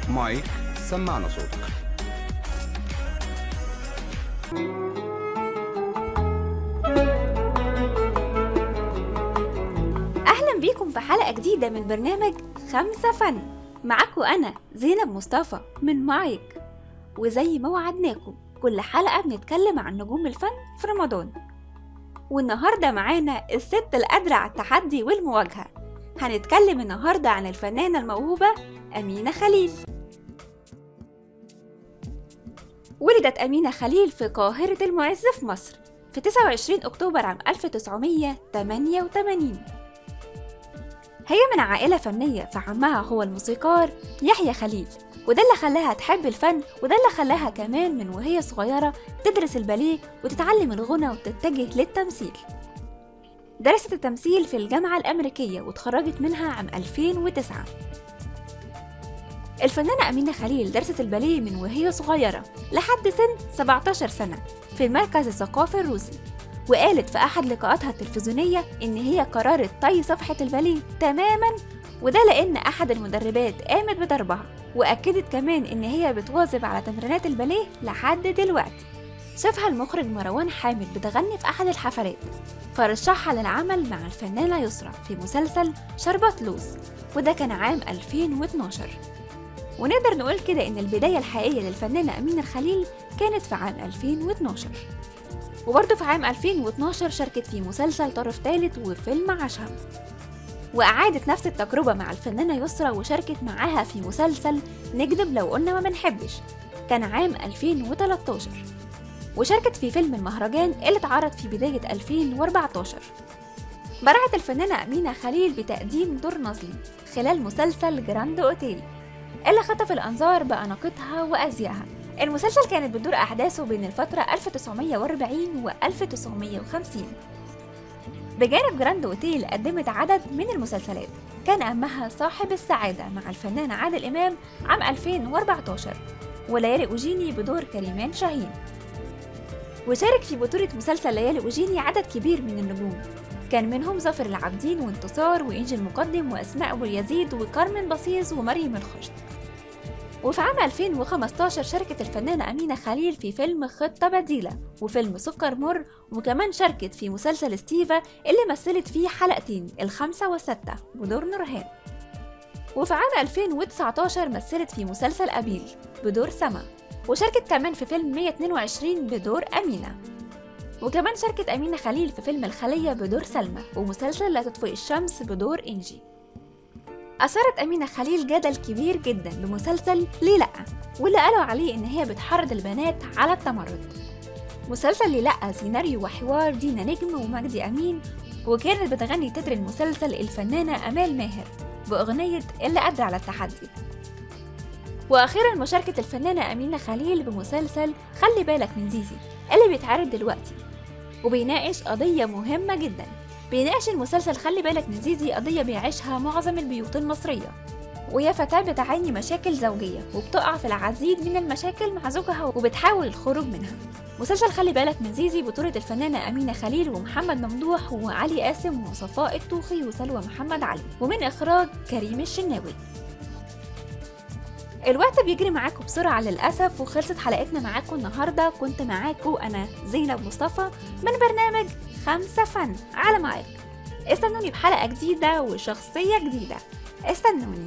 مايك، سمعنا صوتك. أهلا بيكم في حلقة جديدة من برنامج 5 فن. معاكم أنا زينب مصطفى من مايك. وزي ما وعدناكم كل حلقة بنتكلم عن نجوم الفن في رمضان، والنهاردة معانا الست القادرة على التحدي والمواجهة. هنتكلم النهاردة عن الفنانة الموهوبة أمينة خليل. ولدت أمينة خليل في قاهرة المعز في مصر في 29 أكتوبر عام 1988. هي من عائلة فنية، فعمها هو الموسيقار يحيى خليل، وده اللي خلاها تحب الفن، وده اللي خلاها كمان من وهي صغيرة تدرس الباليه وتتعلم الغنى وتتجه للتمثيل. درست التمثيل في الجامعة الأمريكية وتخرجت منها عام 2009. الفنانة أمينة خليل درست الباليه من وهي صغيرة لحد سن 17 سنة في المركز الثقافي الروسي، وقالت في أحد لقاءاتها التلفزيونية إن هي قررت طي صفحة الباليه تماماً، وده لأن أحد المدربات قامت بضربها، وأكدت كمان إن هي بتواظب على تمرينات الباليه لحد دلوقتي. شافها المخرج مروان حامد بتغني في أحد الحفلات، فرشحها للعمل مع الفنانة يسرا في مسلسل شربات لوز، وده كان عام 2012. ونقدر نقول كده إن البداية الحقيقية للفنانة أمينة خليل كانت في عام 2012. وبرضه في عام 2012 شاركت في مسلسل طرف ثالث وفيلم عشهم، وأعادت نفس التجربة مع الفنانة يسرا وشاركت معاها في مسلسل نكذب لو قلنا ما بنحبش، كان عام 2013. وشاركت في فيلم المهرجان اللي اتعرض في بداية 2014. برعت الفنانة أمينة خليل بتقديم دور نازلي خلال مسلسل جراند أوتيل اللي خطف الأنظار بأناقتها وأزيائها. المسلسل كانت بتدور أحداثه بين الفترة 1940 و 1950. بجانب جراند أوتيل قدمت عدد من المسلسلات، كان أهمها صاحب السعادة مع الفنان عادل إمام عام 2014، وليالي أوجيني بدور كريمان شاهين. وشارك في بطولة مسلسل ليالي أوجيني عدد كبير من النجوم، كان منهم ظافر العابدين وانتصار وإنجي المقدم وأسماء أبو اليزيد وكارمن بصيص ومريم الخشت. وفي عام 2015 شاركت الفنانة أمينة خليل في فيلم خطة بديلة وفيلم سكر مر، وكمان شاركت في مسلسل ستيفا اللي مثلت فيه حلقتين الخامسة والستة بدور نورهان. وفي عام 2019 مثلت في مسلسل أبيل بدور سما، وشاركت كمان في فيلم 122 بدور أمينة. وكمان شاركت أمينة خليل في فيلم الخلية بدور سلمى، ومسلسل لا تطفئ الشمس بدور إنجي. أثارت أمينة خليل جدل كبير جدا بمسلسل ليه لأ، واللي قالوا عليه إن هي بتحرض البنات على التمرد. مسلسل ليه لأ سيناريو وحوار دينا نجم ومجدي أمين، وكانت بتغني تتر المسلسل الفنانة أمال ماهر بأغنية اللي قادرة على التحدي. وأخيرا مشاركة الفنانة أمينة خليل بمسلسل خلي بالك من زيزي اللي بيتعرض دلوقتي، وبيناقش قضية مهمة جدا. بيناقش المسلسل خلي بالك من زيزي قضية بيعيشها معظم البيوت المصرية، وهي فتاة بتعاني مشاكل زوجية وبتقع في العديد من المشاكل مع زوجها وبتحاول الخروج منها. مسلسل خلي بالك من زيزي بطولة الفنانة أمينة خليل ومحمد ممدوح وعلي قاسم وصفاء الطوخي وسلوى محمد علي، ومن إخراج كريم الشناوي. الوقت بيجري معاكم بسرعة للأسف، وخلصت حلقتنا معاكم النهاردة. كنت معاكم أنا زينب مصطفى من برنامج 5 فن على مايك. استنوني بحلقة جديدة وشخصية جديدة، استنوني.